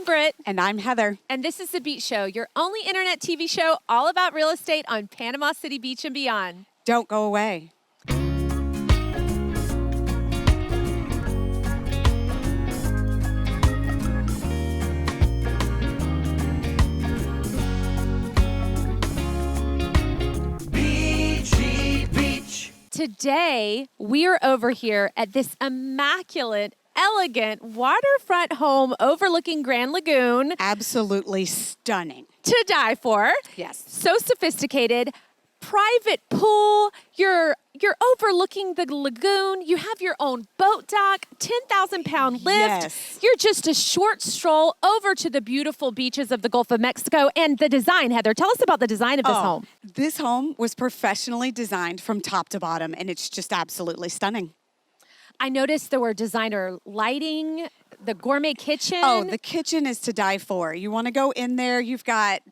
I'm Britt. And I'm Heather. And this is The Beach Show, your only internet TV show all about real estate on Panama City Beach and beyond. Don't go away. Beachy Beach. Today, we are over here at this immaculate, elegant waterfront home overlooking Grand Lagoon. Absolutely stunning. To die for. Yes. So sophisticated. Private pool. You're overlooking the lagoon. You have your own boat dock, 10,000-pound lift. Yes. You're just a short stroll over to the beautiful beaches of the Gulf of Mexico. And the design, Heather, tell us about the design of this home. This home was professionally designed from top to bottom, and it's just absolutely stunning. I noticed there were designer lighting, the gourmet kitchen. Oh, the kitchen is to die for. You want to go in there, you've got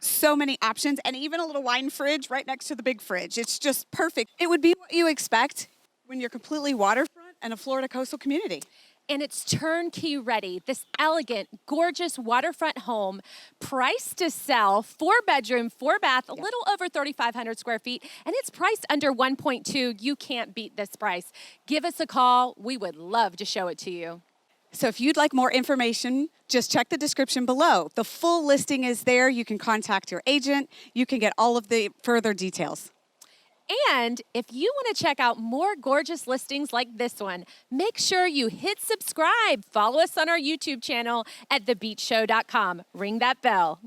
so many options, and even a little wine fridge right next to the big fridge. It's just perfect. It would be what you expect when you're completely waterfront and a Florida coastal community. And it's turnkey ready. This elegant, gorgeous waterfront home, priced to sell, 4-bedroom, 4-bath, a little over 3,500 square feet, and it's priced under 1.2. You can't beat this price. Give us a call. We would love to show it to you. So if you'd like more information, just check the description below. The full listing is there. You can contact your agent. You can get all of the further details. And if you want to check out more gorgeous listings like this one, make sure you hit subscribe. Follow us on our YouTube channel at thebeachshow.com. Ring that bell.